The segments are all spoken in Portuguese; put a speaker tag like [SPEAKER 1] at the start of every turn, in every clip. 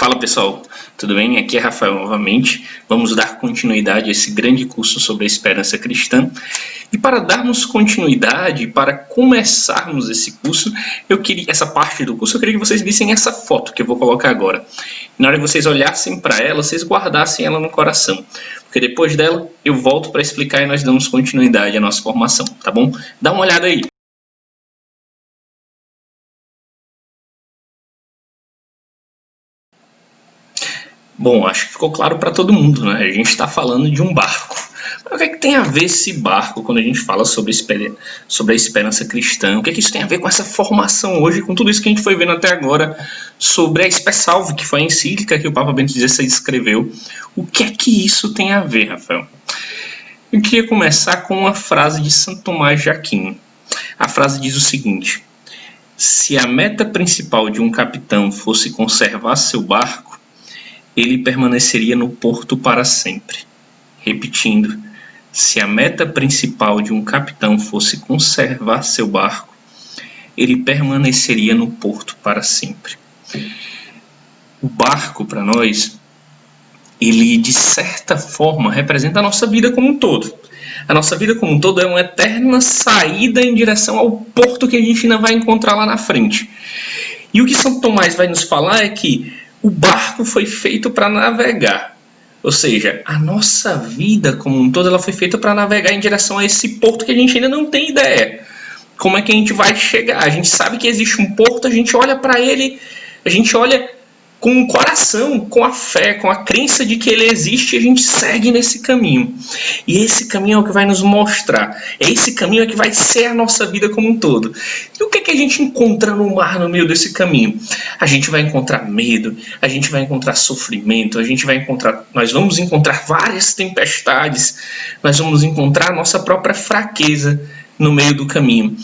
[SPEAKER 1] Fala pessoal, tudo bem? Aqui é Rafael novamente. Vamos dar continuidade a esse grande curso sobre a esperança cristã. E para darmos continuidade, para começarmos esse curso, essa parte do curso, eu queria que vocês vissem essa foto que eu vou colocar agora. Na hora que vocês olhassem para ela, vocês guardassem ela no coração. Porque depois dela, eu volto para explicar e nós damos continuidade à nossa formação, tá bom? Dá uma olhada aí. Bom, acho que ficou claro para todo mundo, né? A gente está falando de um barco. Mas o que é que tem a ver esse barco quando a gente fala sobre a esperança cristã? O que é que isso tem a ver com essa formação hoje, com tudo isso que a gente foi vendo até agora sobre a Esper Salve, que foi a encíclica que o Papa Bento XVI escreveu? O que é que isso tem a ver, Rafael? Eu queria começar com uma frase de Santo Tomás de Aquino. A frase diz o seguinte: se a meta principal de um capitão fosse conservar seu barco, ele permaneceria no porto para sempre. Repetindo, se a meta principal de um capitão fosse conservar seu barco, ele permaneceria no porto para sempre. O barco, para nós, ele de certa forma representa a nossa vida como um todo. A nossa vida como um todo é uma eterna saída em direção ao porto que a gente ainda vai encontrar lá na frente. E o que São Tomás vai nos falar é que o barco foi feito para navegar. Ou seja, a nossa vida como um todo ela foi feita para navegar em direção a esse porto que a gente ainda não tem ideia. Como é que a gente vai chegar? A gente sabe que existe um porto, a gente olha para ele, a gente olha com o coração, com a fé, com a crença de que ele existe, e a gente segue nesse caminho. E esse caminho é o que vai nos mostrar. Esse caminho é que vai ser a nossa vida como um todo. E o que é que a gente encontra no mar no meio desse caminho? A gente vai encontrar medo, a gente vai encontrar sofrimento, nós vamos encontrar várias tempestades, nós vamos encontrar a nossa própria fraqueza no meio do caminho.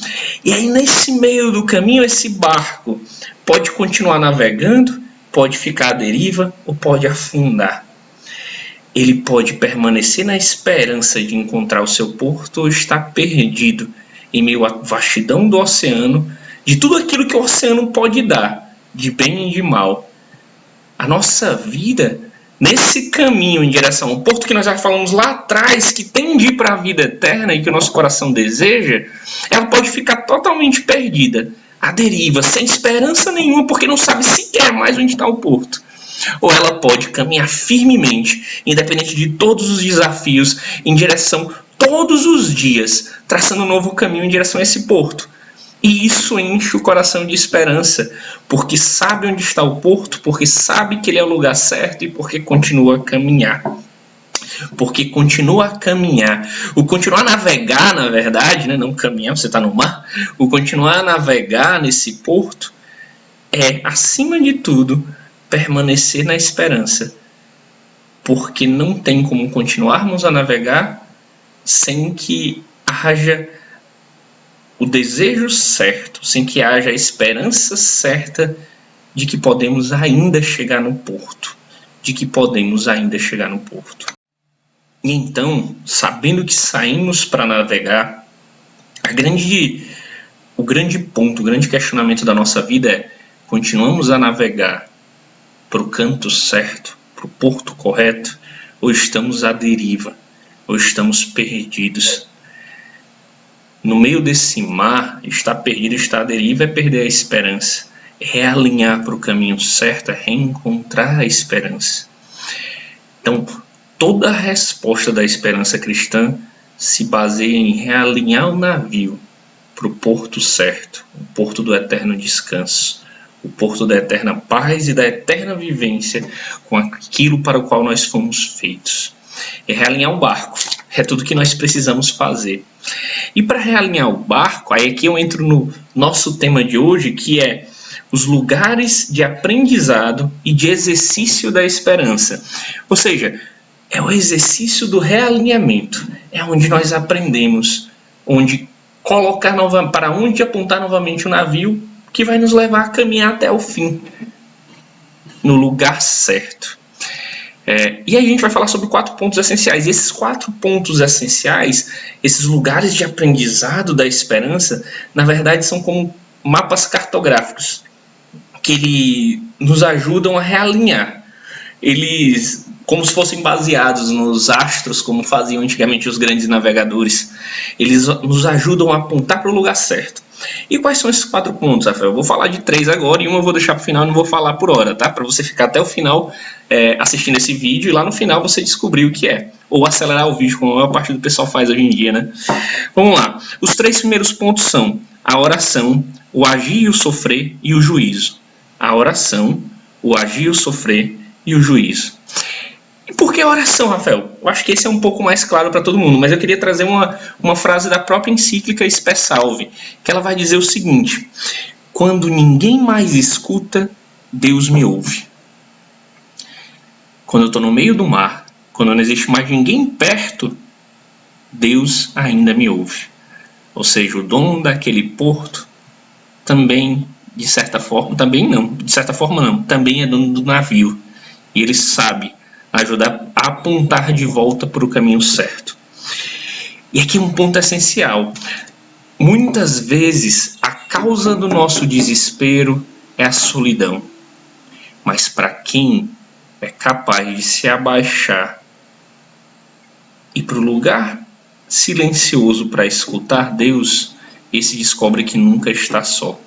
[SPEAKER 1] E aí nesse meio do caminho, esse barco pode continuar navegando, pode ficar à deriva ou pode afundar. Ele pode permanecer na esperança de encontrar o seu porto ou estar perdido em meio à vastidão do oceano, de tudo aquilo que o oceano pode dar, de bem e de mal. A nossa vida, nesse caminho em direção ao porto que nós já falamos lá atrás, que tende para a vida eterna e que o nosso coração deseja, ela pode ficar totalmente perdida, à deriva, sem esperança nenhuma, porque não sabe sequer mais onde está o porto. Ou ela pode caminhar firmemente, independente de todos os desafios, em direção, todos os dias, traçando um novo caminho em direção a esse porto. E isso enche o coração de esperança, porque sabe onde está o porto, porque sabe que ele é o lugar certo e porque continua a caminhar. Porque continua a caminhar. O continuar a navegar, na verdade, né? Não caminhar, você está no mar. O continuar a navegar nesse porto é, acima de tudo, permanecer na esperança. Porque não tem como continuarmos a navegar sem que haja o desejo certo, sem que haja a esperança certa de que podemos ainda chegar no porto. E então, sabendo que saímos para navegar, o grande ponto, o grande questionamento da nossa vida é: continuamos a navegar para o canto certo, para o porto correto, ou estamos à deriva, ou estamos perdidos? No meio desse mar, estar perdido, estar à deriva é perder a esperança. É realinhar para o caminho certo, é reencontrar a esperança. Então, toda a resposta da esperança cristã se baseia em realinhar o navio para o porto certo, o porto do eterno descanso, o porto da eterna paz e da eterna vivência com aquilo para o qual nós fomos feitos. É realinhar o barco, é tudo que nós precisamos fazer. E para realinhar o barco, aí aqui eu entro no nosso tema de hoje, que é os lugares de aprendizado e de exercício da esperança. Ou seja, é o exercício do realinhamento. É onde nós aprendemos, onde colocar para onde apontar novamente o navio, que vai nos levar a caminhar até o fim, no lugar certo. E aí a gente vai falar sobre 4 pontos essenciais. E esses 4 pontos essenciais, esses lugares de aprendizado da esperança, na verdade são como mapas cartográficos que nos ajudam a realinhar. Eles, como se fossem baseados nos astros, como faziam antigamente os grandes navegadores, eles nos ajudam a apontar para o lugar certo. E quais são esses 4 pontos, Rafael? Eu vou falar de 3 agora e uma eu vou deixar para o final e não vou falar por hora, tá? Para você ficar até o final assistindo esse vídeo e lá no final você descobrir o que é. Ou acelerar o vídeo, como a maior parte do pessoal faz hoje em dia, né? Vamos lá. Os 3 primeiros pontos são a oração, o agir e o sofrer e o juízo. A oração, o agir, o sofrer e o juízo. E por que a oração, Rafael? Eu acho que esse é um pouco mais claro para todo mundo, mas eu queria trazer uma frase da própria encíclica Spe Salvi, que ela vai dizer o seguinte: quando ninguém mais escuta, Deus me ouve. Quando eu estou no meio do mar, quando não existe mais ninguém perto, Deus ainda me ouve. Ou seja, o dono daquele porto também, de certa forma, também é dono do navio. E ele sabe ajudar a apontar de volta para o caminho certo. E aqui um ponto essencial. Muitas vezes a causa do nosso desespero é a solidão. Mas para quem é capaz de se abaixar e para o lugar silencioso para escutar Deus, esse descobre que nunca está só.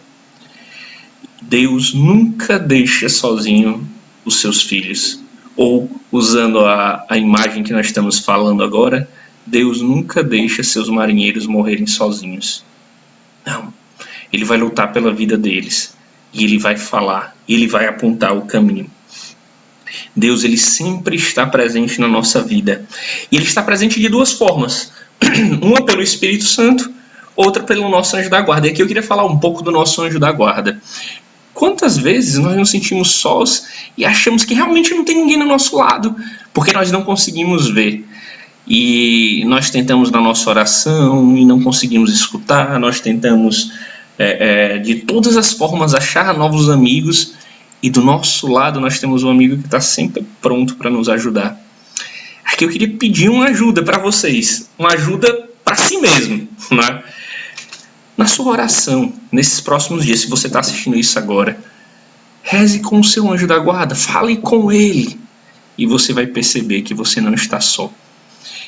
[SPEAKER 1] Deus nunca deixa sozinho os seus filhos. Ou, usando a imagem que nós estamos falando agora, Deus nunca deixa seus marinheiros morrerem sozinhos. Não. Ele vai lutar pela vida deles. E ele vai falar. E ele vai apontar o caminho. Deus, ele sempre está presente na nossa vida. E ele está presente de 2 formas. Uma pelo Espírito Santo, outra pelo nosso anjo da guarda. E aqui eu queria falar um pouco do nosso anjo da guarda. Quantas vezes nós nos sentimos sós e achamos que realmente não tem ninguém do nosso lado, porque nós não conseguimos ver. E nós tentamos na nossa oração e não conseguimos escutar, nós tentamos de todas as formas achar novos amigos, e do nosso lado nós temos um amigo que está sempre pronto para nos ajudar. Aqui eu queria pedir uma ajuda para vocês, uma ajuda para si mesmo, né? Na sua oração, nesses próximos dias, se você está assistindo isso agora, reze com o seu anjo da guarda, fale com ele, e você vai perceber que você não está só.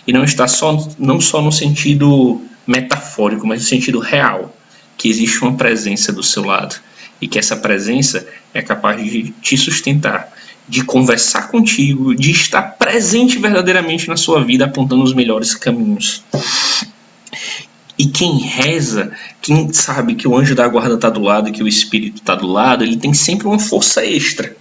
[SPEAKER 1] E não está só, não só no sentido metafórico, mas no sentido real, que existe uma presença do seu lado, e que essa presença é capaz de te sustentar, de conversar contigo, de estar presente verdadeiramente na sua vida, apontando os melhores caminhos. E quem reza, quem sabe que o anjo da guarda está do lado, que o Espírito está do lado, ele tem sempre uma força extra.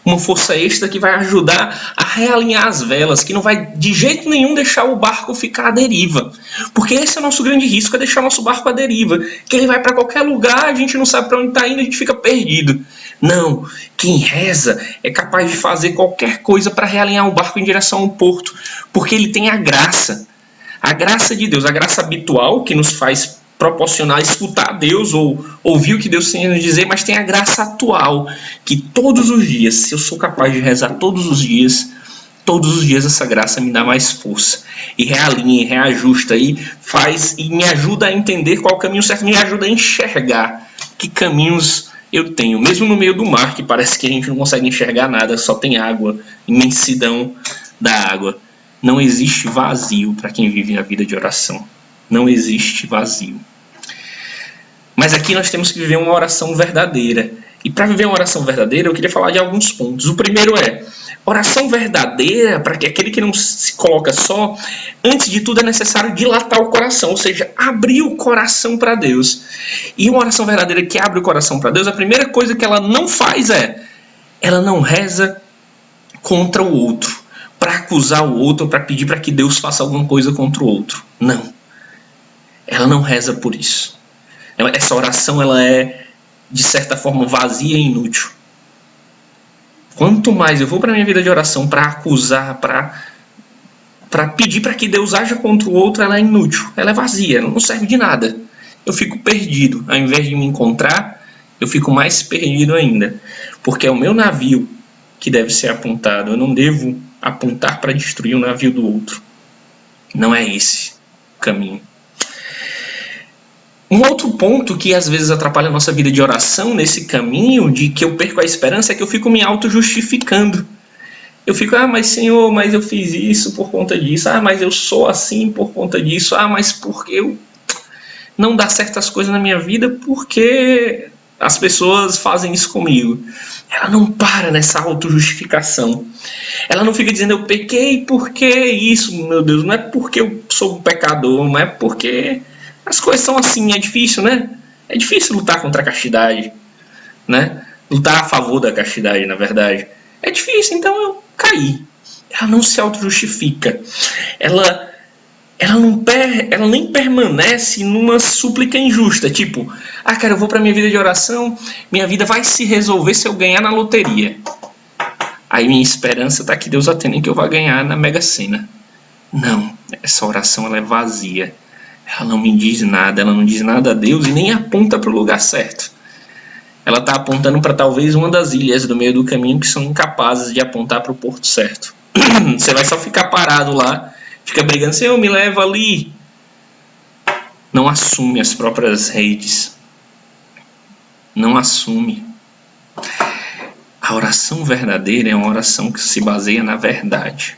[SPEAKER 1] Uma força extra que vai ajudar a realinhar as velas, que não vai de jeito nenhum deixar o barco ficar à deriva. Porque esse é o nosso grande risco, é deixar o nosso barco à deriva. Que ele vai para qualquer lugar, a gente não sabe para onde está indo, a gente fica perdido. Não, quem reza é capaz de fazer qualquer coisa para realinhar o barco em direção ao porto. Porque ele tem a graça. A graça de Deus, a graça habitual que nos faz proporcionar escutar Deus ou ouvir o que Deus tem a nos dizer, mas tem a graça atual, que todos os dias, se eu sou capaz de rezar todos os dias essa graça me dá mais força. E realinha, e reajusta, e faz, e me ajuda a entender qual é o caminho certo, me ajuda a enxergar que caminhos eu tenho. Mesmo no meio do mar, que parece que a gente não consegue enxergar nada, só tem água, imensidão da água. Não existe vazio para quem vive a vida de oração. Não existe vazio. Mas aqui nós temos que viver uma oração verdadeira. E para viver uma oração verdadeira, eu queria falar de alguns pontos. O primeiro é, oração verdadeira, para que aquele que não se coloca só, antes de tudo é necessário dilatar o coração, ou seja, abrir o coração para Deus. E uma oração verdadeira que abre o coração para Deus, a primeira coisa que ela não faz ela não reza contra o outro, para acusar o outro, para pedir para que Deus faça alguma coisa contra o outro. Não. Ela não reza por isso. Essa oração ela é, de certa forma, vazia e inútil. Quanto mais eu vou para a minha vida de oração para acusar, para pedir para que Deus haja contra o outro, ela é inútil. Ela é vazia, ela não serve de nada. Eu fico perdido. Ao invés de me encontrar, eu fico mais perdido ainda. Porque é o meu navio que deve ser apontado. Eu não devo apontar para destruir o navio do outro. Não é esse o caminho. Um outro ponto que às vezes atrapalha a nossa vida de oração nesse caminho de que eu perco a esperança é que eu fico me auto-justificando. Eu fico, mas Senhor, mas eu fiz isso por conta disso. Mas eu sou assim por conta disso. Mas porque eu não dá certas coisas na minha vida porque as pessoas fazem isso comigo. Ela não para nessa auto-justificação. Ela não fica dizendo, eu pequei porque isso, meu Deus. Não é porque eu sou um pecador, não é porque as coisas são assim. É difícil, né? É difícil lutar contra a castidade, né? Lutar a favor da castidade, na verdade. É difícil, então eu caí. Ela não se auto-justifica. Ela nem permanece numa súplica injusta. Tipo, cara, eu vou para minha vida de oração, minha vida vai se resolver se eu ganhar na loteria. Aí minha esperança está que Deus atenda que eu vá ganhar na Mega Sena. Não, essa oração ela é vazia. Ela não me diz nada, ela não diz nada a Deus e nem aponta para o lugar certo. Ela está apontando para talvez uma das ilhas do meio do caminho que são incapazes de apontar para o porto certo. Você vai só ficar parado lá, fica brigando, Senhor, me leva ali. Não assume as próprias redes. Não assume. A oração verdadeira é uma oração que se baseia na verdade.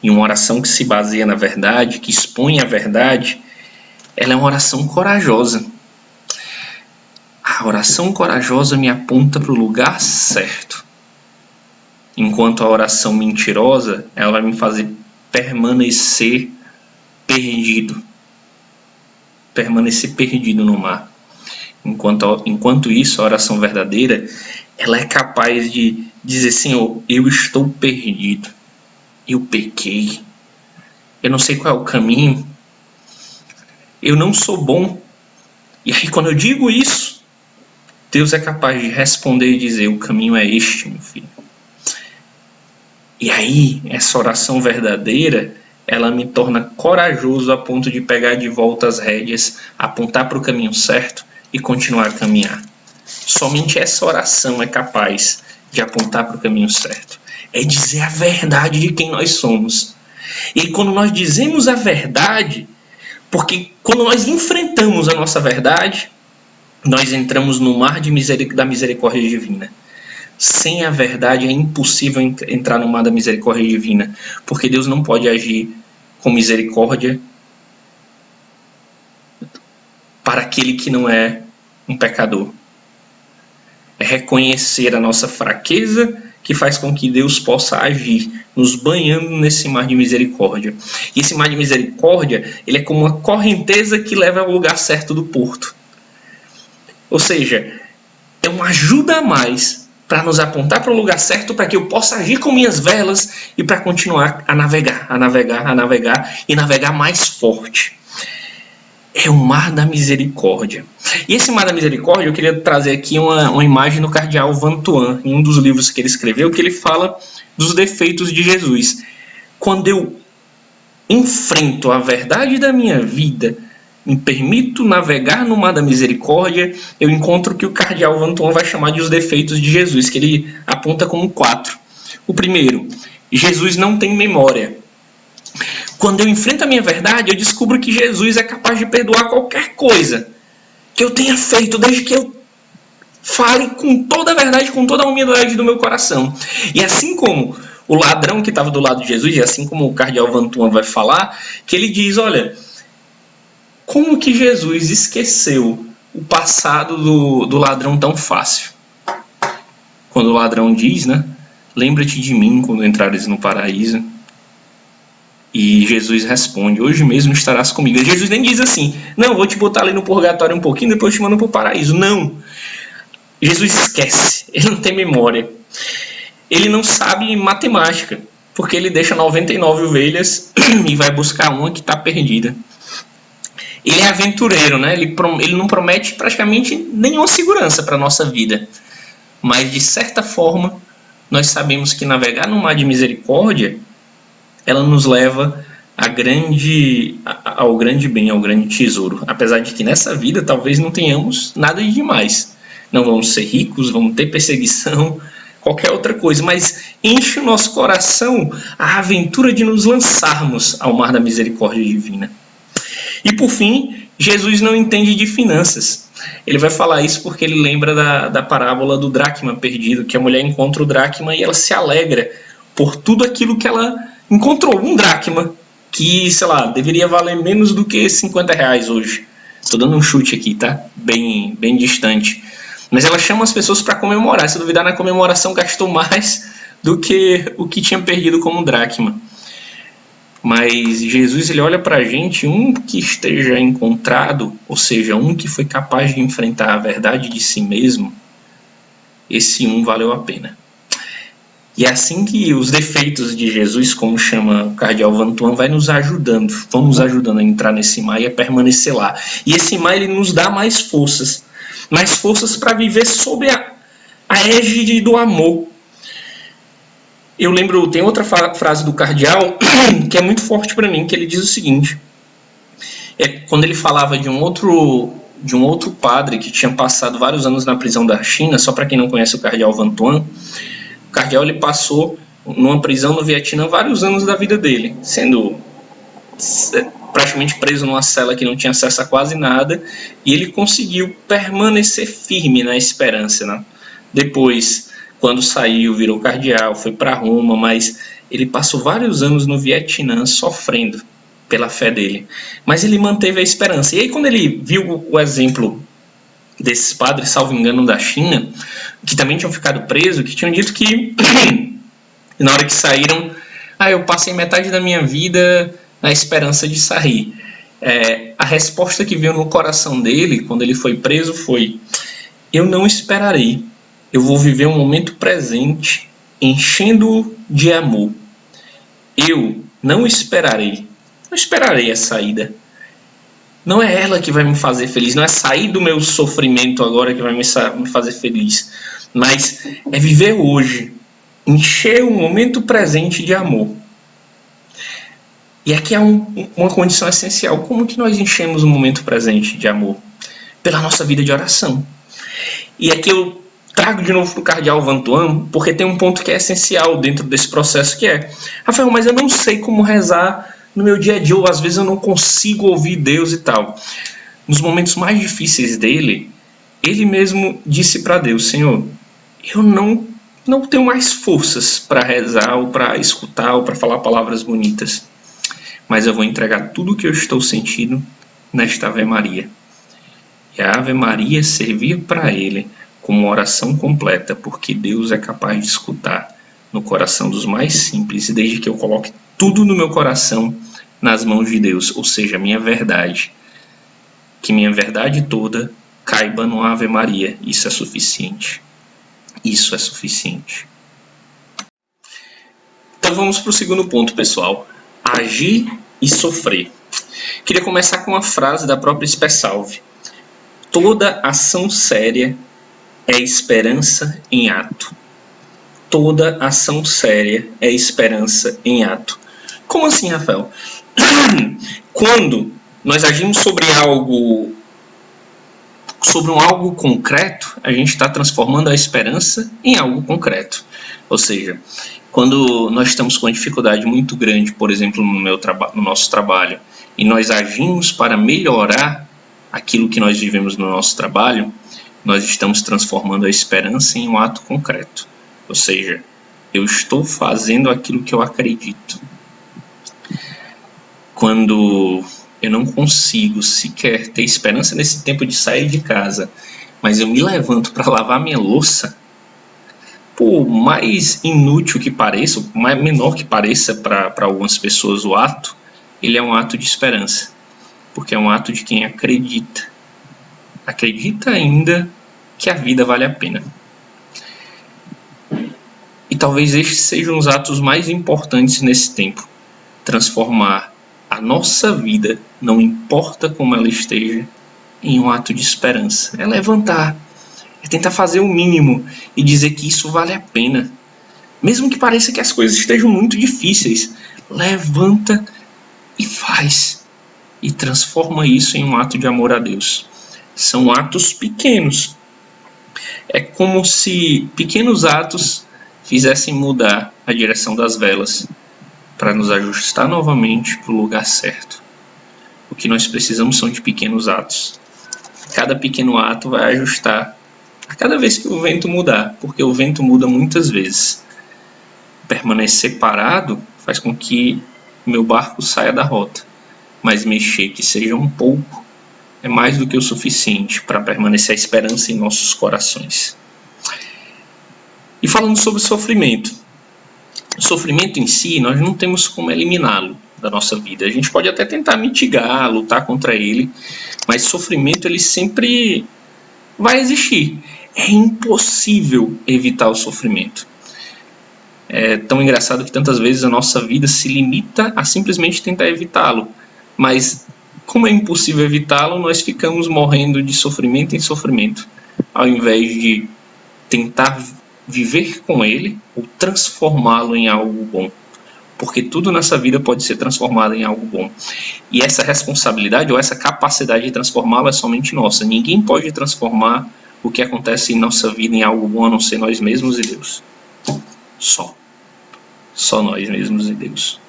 [SPEAKER 1] E uma oração que se baseia na verdade, que expõe a verdade, ela é uma oração corajosa. A oração corajosa me aponta para o lugar certo. Enquanto a oração mentirosa, ela vai me fazer permanecer perdido. Permanecer perdido no mar. Enquanto isso, a oração verdadeira, ela é capaz de dizer, Senhor, eu estou perdido. Eu pequei. Eu não sei qual é o caminho. Eu não sou bom. E aí, quando eu digo isso, Deus é capaz de responder e dizer, o caminho é este, meu filho. E aí, essa oração verdadeira, ela me torna corajoso a ponto de pegar de volta as rédeas, apontar para o caminho certo e continuar a caminhar. Somente essa oração é capaz de apontar para o caminho certo. É dizer a verdade de quem nós somos. E quando nós dizemos a verdade, porque quando nós enfrentamos a nossa verdade, nós entramos no mar da misericórdia divina. Sem a verdade é impossível entrar no mar da misericórdia divina, porque Deus não pode agir com misericórdia para aquele que não é um pecador. É reconhecer a nossa fraqueza que faz com que Deus possa agir, nos banhando nesse mar de misericórdia. E esse mar de misericórdia, ele é como uma correnteza que leva ao lugar certo do porto. Ou seja, é uma ajuda a mais para nos apontar para o lugar certo, para que eu possa agir com minhas velas e para continuar a navegar e navegar mais forte. É o mar da misericórdia. E esse mar da misericórdia, eu queria trazer aqui uma imagem do cardeal Vantuan, em um dos livros que ele escreveu, que ele fala dos defeitos de Jesus. Quando eu enfrento a verdade da minha vida, me permito navegar no mar da misericórdia, eu encontro o que o cardeal Vantuan vai chamar de os defeitos de Jesus, que ele aponta como 4. O primeiro, Jesus não tem memória. Quando eu enfrento a minha verdade, eu descubro que Jesus é capaz de perdoar qualquer coisa que eu tenha feito, desde que eu fale com toda a verdade, com toda a humildade do meu coração. E assim como o ladrão que estava do lado de Jesus, e assim como o cardeal Vantuan vai falar, que ele diz, olha, como que Jesus esqueceu o passado do ladrão tão fácil? Quando o ladrão diz, né? Lembra-te de mim quando entrares no paraíso. E Jesus responde, hoje mesmo estarás comigo. E Jesus nem diz assim, não, vou te botar ali no purgatório um pouquinho, depois eu te mando para o paraíso. Não. Jesus esquece, ele não tem memória. Ele não sabe matemática, porque ele deixa 99 ovelhas e vai buscar uma que está perdida. Ele é aventureiro, né? Ele não promete praticamente nenhuma segurança para a nossa vida. Mas, de certa forma, nós sabemos que navegar no mar de misericórdia, ela nos leva ao grande bem, ao grande tesouro. Apesar de que nessa vida talvez não tenhamos nada de demais. Não vamos ser ricos, vamos ter perseguição, qualquer outra coisa. Mas enche o nosso coração a aventura de nos lançarmos ao mar da misericórdia divina. E por fim, Jesus não entende de finanças. Ele vai falar isso porque ele lembra da parábola do dracma perdido, que a mulher encontra o dracma e ela se alegra por tudo aquilo que ela encontrou, um dracma, que, sei lá, deveria valer menos do que R$ 50 hoje. Estou dando um chute aqui, tá? Bem distante. Mas ela chama as pessoas para comemorar. Se duvidar, na comemoração gastou mais do que o que tinha perdido como dracma. Mas Jesus, ele olha para a gente, um que esteja encontrado, ou seja, um que foi capaz de enfrentar a verdade de si mesmo, esse um valeu a pena. E é assim que os defeitos de Jesus, como chama o cardeal Vantuan, vão nos ajudando a entrar nesse mar e a permanecer lá. E esse mar, ele nos dá mais forças para viver sob a égide do amor. Eu lembro, tem outra frase do cardeal que é muito forte para mim, que ele diz o seguinte, quando ele falava de um outro padre que tinha passado vários anos na prisão da China. Só para quem não conhece o cardeal Vantuan, o cardeal, ele passou numa prisão no Vietnã vários anos da vida dele, sendo praticamente preso numa cela que não tinha acesso a quase nada, e ele conseguiu permanecer firme na esperança, né? Depois, quando saiu, virou cardeal, foi para Roma, mas ele passou vários anos no Vietnã sofrendo pela fé dele. Mas ele manteve a esperança. E aí, quando ele viu o exemplo desses padres, salvo engano, da China, que também tinham ficado presos, que tinham dito que na hora que saíram, eu passei metade da minha vida na esperança de sair. A resposta que veio no coração dele, quando ele foi preso, foi: eu não esperarei. Eu vou viver um momento presente, enchendo-o de amor. Eu não esperarei a saída. Não é ela que vai me fazer feliz, não é sair do meu sofrimento agora que vai me fazer feliz, mas é viver hoje, encher o momento presente de amor. E aqui há uma condição essencial. Como que nós enchemos o momento presente de amor? Pela nossa vida de oração. E aqui eu trago de novo para o cardeal Vantuan, porque tem um ponto que é essencial dentro desse processo, que é: Rafael, mas eu não sei como rezar no meu dia a dia, ou às vezes eu não consigo ouvir Deus e tal. Nos momentos mais difíceis dele, ele mesmo disse para Deus: Senhor, eu não tenho mais forças para rezar, ou para escutar, ou para falar palavras bonitas, mas eu vou entregar tudo o que eu estou sentindo nesta Ave Maria. E a Ave Maria servir para ele como uma oração completa, porque Deus é capaz de escutar no coração dos mais simples, desde que eu coloque tudo no meu coração nas mãos de Deus, ou seja, minha verdade. Que minha verdade toda caiba no Ave Maria. Isso é suficiente. Isso é suficiente. Então vamos para o segundo ponto, pessoal. Agir e sofrer. Queria começar com uma frase da própria Spesalvi. Toda ação séria é esperança em ato. Toda ação séria é esperança em ato. Como assim, Rafael? Quando nós agimos sobre um algo concreto, a gente está transformando a esperança em algo concreto. Ou seja, quando nós estamos com uma dificuldade muito grande, por exemplo, no nosso trabalho, e nós agimos para melhorar aquilo que nós vivemos no nosso trabalho, nós estamos transformando a esperança em um ato concreto. Ou seja, eu estou fazendo aquilo que eu acredito. Quando eu não consigo sequer ter esperança nesse tempo de sair de casa, mas eu me levanto para lavar minha louça, por mais inútil que pareça, mais menor que pareça para algumas pessoas o ato, ele é um ato de esperança, porque é um ato de quem acredita ainda que a vida vale a pena. E talvez estes sejam os atos mais importantes nesse tempo: transformar a nossa vida, não importa como ela esteja, em um ato de esperança. É levantar, é tentar fazer o mínimo e dizer que isso vale a pena. Mesmo que pareça que as coisas estejam muito difíceis, levanta e faz. E transforma isso em um ato de amor a Deus. São atos pequenos. É como se pequenos atos fizessem mudar a direção das velas para nos ajustar novamente para o lugar certo. O que nós precisamos são de pequenos atos. Cada pequeno ato vai ajustar a cada vez que o vento mudar, porque o vento muda muitas vezes. Permanecer parado faz com que meu barco saia da rota, mas mexer que seja um pouco é mais do que o suficiente para permanecer a esperança em nossos corações. E falando sobre sofrimento, o sofrimento em si, nós não temos como eliminá-lo da nossa vida. A gente pode até tentar mitigar, lutar contra ele, mas sofrimento ele sempre vai existir. É impossível evitar o sofrimento. É tão engraçado que tantas vezes a nossa vida se limita a simplesmente tentar evitá-lo, mas como é impossível evitá-lo, nós ficamos morrendo de sofrimento em sofrimento, ao invés de tentar viver com ele ou transformá-lo em algo bom. Porque tudo nessa vida pode ser transformado em algo bom. E essa responsabilidade ou essa capacidade de transformá-lo é somente nossa. Ninguém pode transformar o que acontece em nossa vida em algo bom a não ser nós mesmos e Deus. Só nós mesmos e Deus.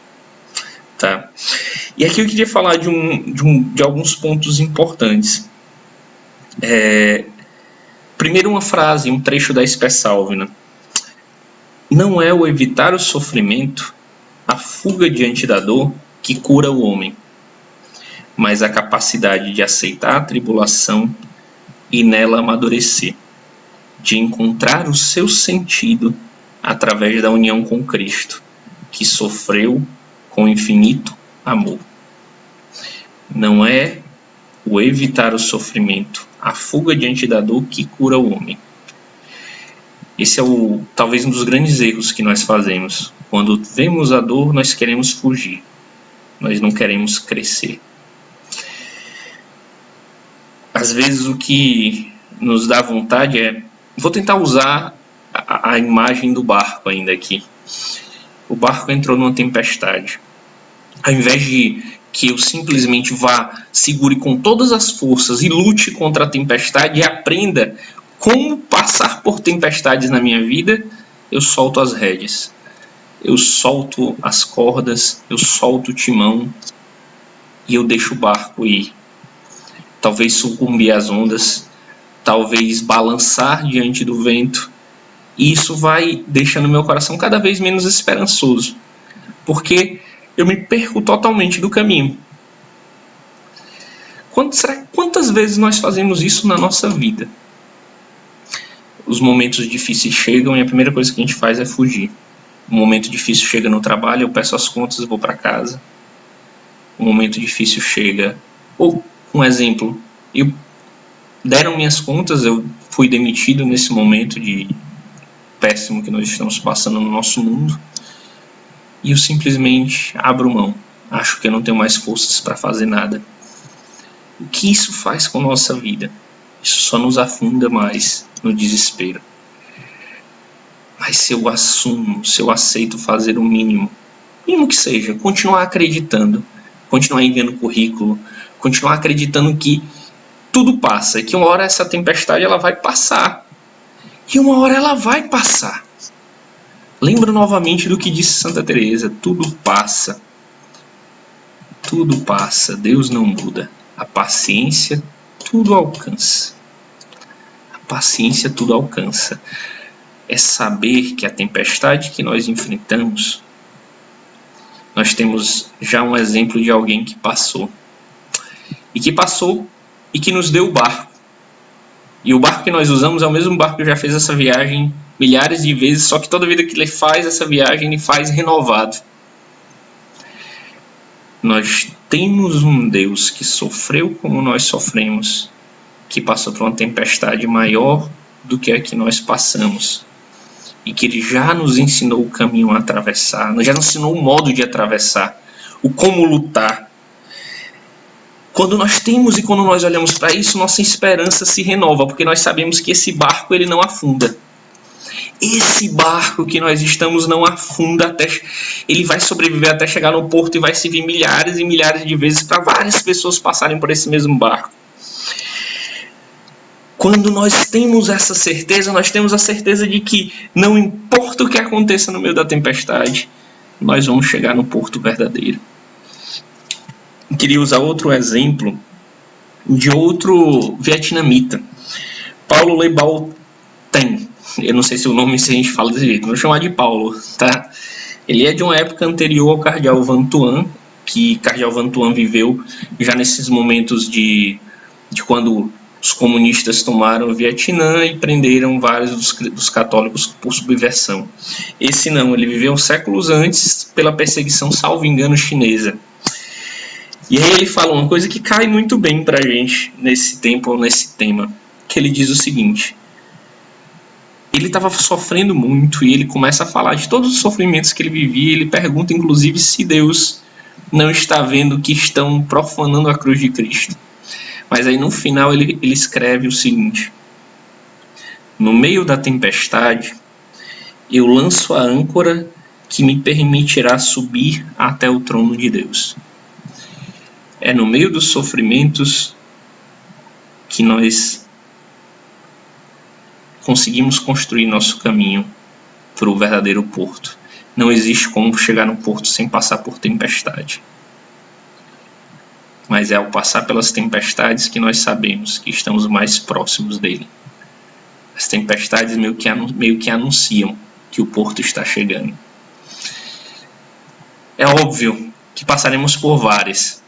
[SPEAKER 1] Tá? E aqui eu queria falar de alguns pontos importantes. Primeiro uma frase, um trecho da Esper Salvina. Não é o evitar o sofrimento, a fuga diante da dor, que cura o homem, mas a capacidade de aceitar a tribulação e nela amadurecer, de encontrar o seu sentido através da união com Cristo, que sofreu com infinito amor. Não é o evitar o sofrimento, a fuga diante da dor que cura o homem. Esse é talvez um dos grandes erros que nós fazemos. Quando vemos a dor, nós queremos fugir. Nós não queremos crescer. Às vezes o que nos dá vontade é... Vou tentar usar a imagem do barco ainda aqui. O barco entrou numa tempestade. Ao invés de que eu simplesmente vá, segure com todas as forças e lute contra a tempestade e aprenda como passar por tempestades na minha vida, eu solto as rédeas. Eu solto as cordas, eu solto o timão e eu deixo o barco ir. Talvez sucumbir às ondas, talvez balançar diante do vento. E isso vai deixando meu coração cada vez menos esperançoso, porque eu me perco totalmente do caminho. Quantas vezes nós fazemos isso na nossa vida? Os momentos difíceis chegam e a primeira coisa que a gente faz é fugir. Um momento difícil chega no trabalho, eu peço as contas e vou para casa. Um momento difícil chega... Ou, um exemplo, deram minhas contas, eu fui demitido nesse momento péssimo que nós estamos passando no nosso mundo. E eu simplesmente abro mão. Acho que eu não tenho mais forças para fazer nada. O que isso faz com a nossa vida? Isso só nos afunda mais no desespero. Mas se eu assumo, se eu aceito fazer o mínimo que seja, continuar acreditando, continuar enviando currículo, continuar acreditando que tudo passa, e que uma hora essa tempestade ela vai passar. E uma hora ela vai passar. Lembro novamente do que disse Santa Teresa: tudo passa. Tudo passa, Deus não muda. A paciência tudo alcança. A paciência tudo alcança. É saber que a tempestade que nós enfrentamos, nós temos já um exemplo de alguém que passou. E que nos deu o barco. E o barco que nós usamos é o mesmo barco que já fez essa viagem milhares de vezes, só que toda vida que ele faz essa viagem, ele faz renovado. Nós temos um Deus que sofreu como nós sofremos, que passou por uma tempestade maior do que a que nós passamos, e que Ele já nos ensinou o caminho a atravessar, já nos ensinou o modo de atravessar, o como lutar. Quando nós temos e quando nós olhamos para isso, nossa esperança se renova, porque nós sabemos que esse barco ele não afunda. Esse barco que nós estamos não afunda, ele vai sobreviver até chegar no porto e vai servir milhares e milhares de vezes para várias pessoas passarem por esse mesmo barco. Quando nós temos essa certeza, nós temos a certeza de que não importa o que aconteça no meio da tempestade, nós vamos chegar no porto verdadeiro. queria usar outro exemplo de outro vietnamita, Paulo Le Bao Tem. Eu não sei se o nome se a gente fala desse jeito, vou chamar de Paulo, tá? Ele é de uma época anterior ao cardeal Van Thuan, que cardeal Van Thuan viveu já nesses momentos de quando os comunistas tomaram o Vietnã e prenderam vários dos católicos por subversão. Esse não, ele viveu séculos antes pela perseguição, salvo engano, chinesa. E aí ele fala uma coisa que cai muito bem pra gente nesse tempo, nesse tema, que ele diz o seguinte: ele estava sofrendo muito e ele começa a falar de todos os sofrimentos que ele vivia. Ele pergunta inclusive se Deus não está vendo que estão profanando a cruz de Cristo. Mas aí no final ele escreve o seguinte: no meio da tempestade eu lanço a âncora que me permitirá subir até o trono de Deus. É no meio dos sofrimentos que nós conseguimos construir nosso caminho para o verdadeiro porto. Não existe como chegar no porto sem passar por tempestade. Mas é ao passar pelas tempestades que nós sabemos que estamos mais próximos dele. As tempestades meio que anunciam que o porto está chegando. É óbvio que passaremos por várias,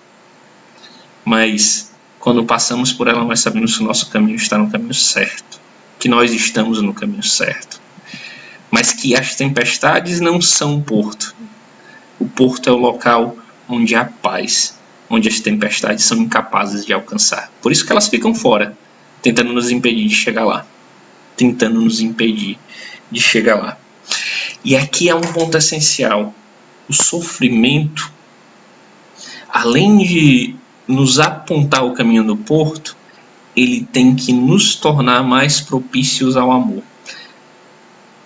[SPEAKER 1] mas quando passamos por ela nós sabemos que o nosso caminho está no caminho certo, que nós estamos no caminho certo, mas que as tempestades não são o porto. O porto é o local onde há paz, onde as tempestades são incapazes de alcançar. Por isso que elas ficam fora, tentando nos impedir de chegar lá. E aqui é um ponto essencial. O sofrimento, além de nos apontar o caminho do porto, ele tem que nos tornar mais propícios ao amor.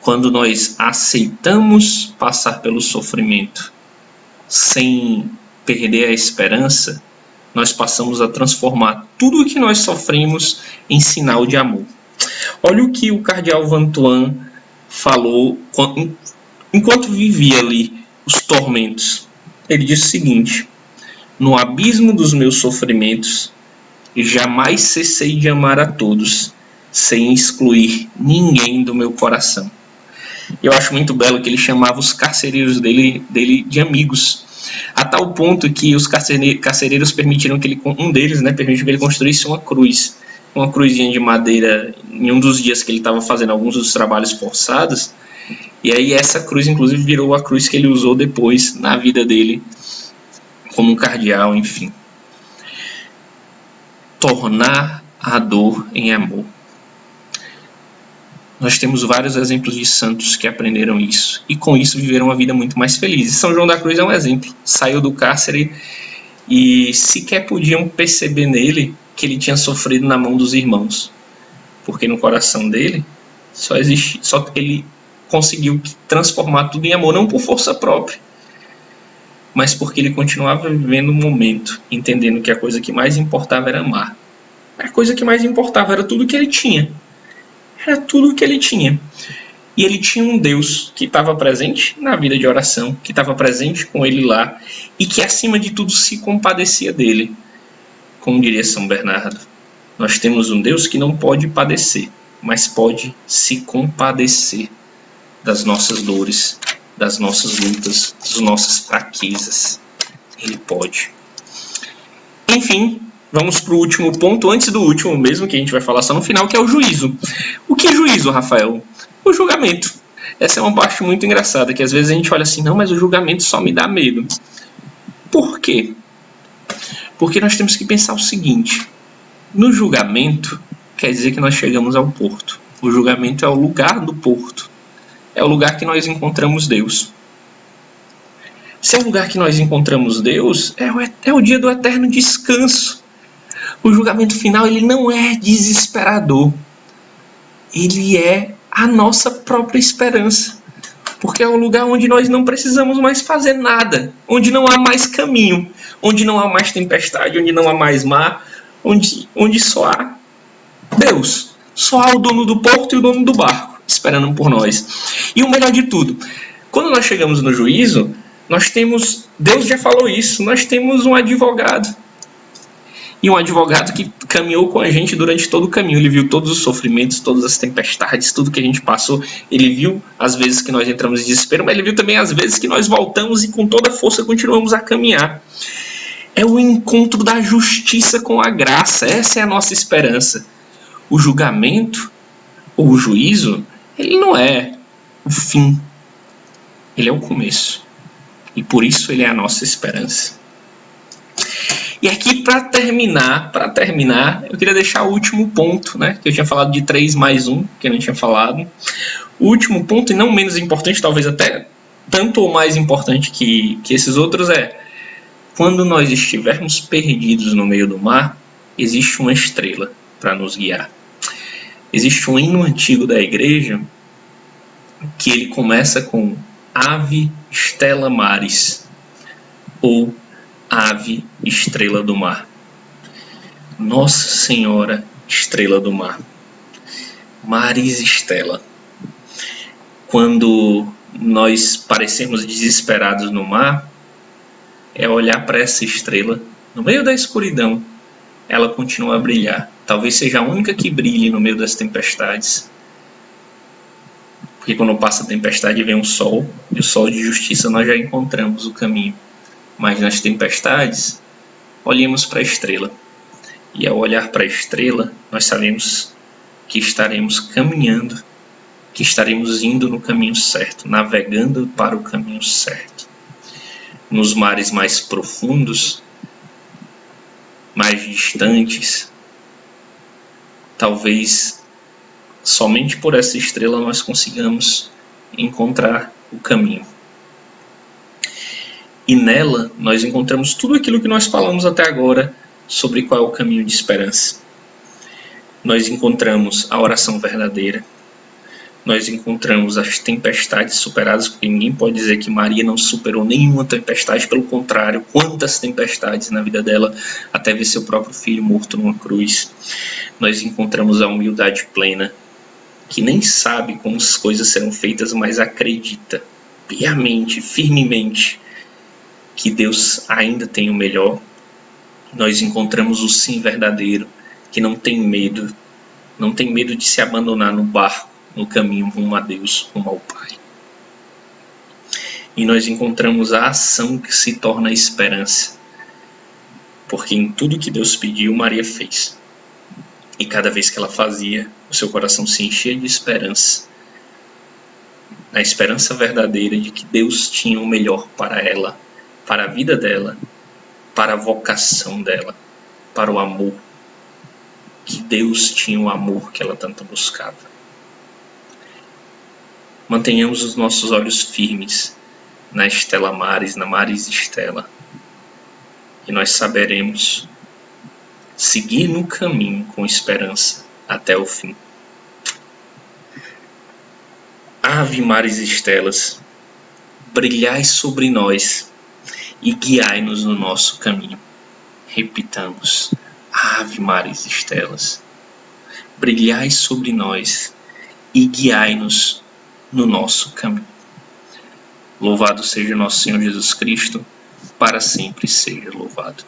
[SPEAKER 1] Quando nós aceitamos passar pelo sofrimento sem perder a esperança, nós passamos a transformar tudo o que nós sofremos em sinal de amor. Olha o que o cardeal Van Thuan falou enquanto vivia ali os tormentos. Ele disse o seguinte: no abismo dos meus sofrimentos, jamais cessei de amar a todos, sem excluir ninguém do meu coração. Eu acho muito belo que ele chamava os carcereiros dele de amigos, a tal ponto que os carcereiros permitiram que um deles permitiu que ele construísse uma cruzinha de madeira em um dos dias que ele estava fazendo alguns dos trabalhos forçados. E aí essa cruz inclusive virou a cruz que ele usou depois na vida dele como um cardeal, enfim. Tornar a dor em amor. Nós temos vários exemplos de santos que aprenderam isso e com isso viveram uma vida muito mais feliz. São João da Cruz é um exemplo. Saiu do cárcere e sequer podiam perceber nele que ele tinha sofrido na mão dos irmãos, porque no coração dele só ele conseguiu transformar tudo em amor, não por força própria, mas porque ele continuava vivendo o momento, entendendo que a coisa que mais importava era amar. A coisa que mais importava era tudo que ele tinha. Era tudo que ele tinha. E ele tinha um Deus que estava presente na vida de oração, que estava presente com ele lá, e que acima de tudo se compadecia dele. Como diria São Bernardo, nós temos um Deus que não pode padecer, mas pode se compadecer das nossas dores, das nossas lutas, das nossas fraquezas. Ele pode. Enfim, vamos para o último ponto, antes do último mesmo, que a gente vai falar só no final, que é o juízo. O que é juízo, Rafael? O julgamento. Essa é uma parte muito engraçada, que às vezes a gente olha assim, não, mas o julgamento só me dá medo. Por quê? Porque nós temos que pensar o seguinte: no julgamento, quer dizer que nós chegamos ao porto. O julgamento é o lugar do porto. É o lugar que nós encontramos Deus. Se é o lugar que nós encontramos Deus, é o dia do eterno descanso. O julgamento final, ele não é desesperador. Ele é a nossa própria esperança. Porque é um lugar onde nós não precisamos mais fazer nada. Onde não há mais caminho. Onde não há mais tempestade. Onde não há mais mar. Onde só há Deus. Só há o dono do porto e o dono do barco esperando por nós. E o melhor de tudo, quando nós chegamos no juízo, nós temos Deus já falou isso, nós temos um advogado. E um advogado que caminhou com a gente durante todo o caminho. Ele viu todos os sofrimentos, todas as tempestades, tudo que a gente passou. Ele viu as vezes que nós entramos em desespero, mas ele viu também as vezes que nós voltamos e com toda a força continuamos a caminhar. É o encontro da justiça com a graça. Essa é a nossa esperança. O julgamento, ou o juízo, ele não é o fim. Ele é o começo. E por isso ele é a nossa esperança. E aqui, para terminar, eu queria deixar o último ponto, né? Que eu tinha falado de 3 mais 1, que eu não tinha falado. O último ponto, e não menos importante, talvez até tanto ou mais importante que esses outros, é: quando nós estivermos perdidos no meio do mar, existe uma estrela para nos guiar. Existe um hino antigo da igreja que ele começa com Ave Stella Maris, ou Ave Estrela do Mar. Nossa Senhora Estrela do Mar. Maris Stella. Quando nós parecemos desesperados no mar, é olhar para essa estrela no meio da escuridão. Ela continua a brilhar. Talvez seja a única que brilhe no meio das tempestades. Porque quando passa a tempestade vem um sol, e o sol de justiça nós já encontramos o caminho. Mas nas tempestades, olhemos para a estrela. E ao olhar para a estrela, nós sabemos que estaremos caminhando, que estaremos indo no caminho certo, navegando para o caminho certo. Nos mares mais profundos, mais distantes, talvez somente por essa estrela nós consigamos encontrar o caminho. E nela nós encontramos tudo aquilo que nós falamos até agora sobre qual é o caminho de esperança. Nós encontramos a oração verdadeira. Nós encontramos as tempestades superadas, porque ninguém pode dizer que Maria não superou nenhuma tempestade. Pelo contrário, quantas tempestades na vida dela, até ver seu próprio filho morto numa cruz. Nós encontramos a humildade plena, que nem sabe como as coisas serão feitas, mas acredita piamente, firmemente, que Deus ainda tem o melhor. Nós encontramos o sim verdadeiro, que não tem medo de se abandonar no barco, no caminho rumo a Deus, rumo ao Pai. E nós encontramos a ação que se torna a esperança, porque em tudo que Deus pediu, Maria fez. E cada vez que ela fazia, o seu coração se enchia de esperança, a esperança verdadeira de que Deus tinha o melhor para ela, para a vida dela, para a vocação dela, para o amor, que Deus tinha o amor que ela tanto buscava. Mantenhamos os nossos olhos firmes na Stella Maris, na Maris Stella, e nós saberemos seguir no caminho com esperança até o fim. Ave Maris Stellas, brilhai sobre nós e guiai-nos no nosso caminho. Repitamos: Ave Maris Stellas, brilhai sobre nós e guiai-nos no nosso caminho. Louvado seja nosso Senhor Jesus Cristo, para sempre seja louvado.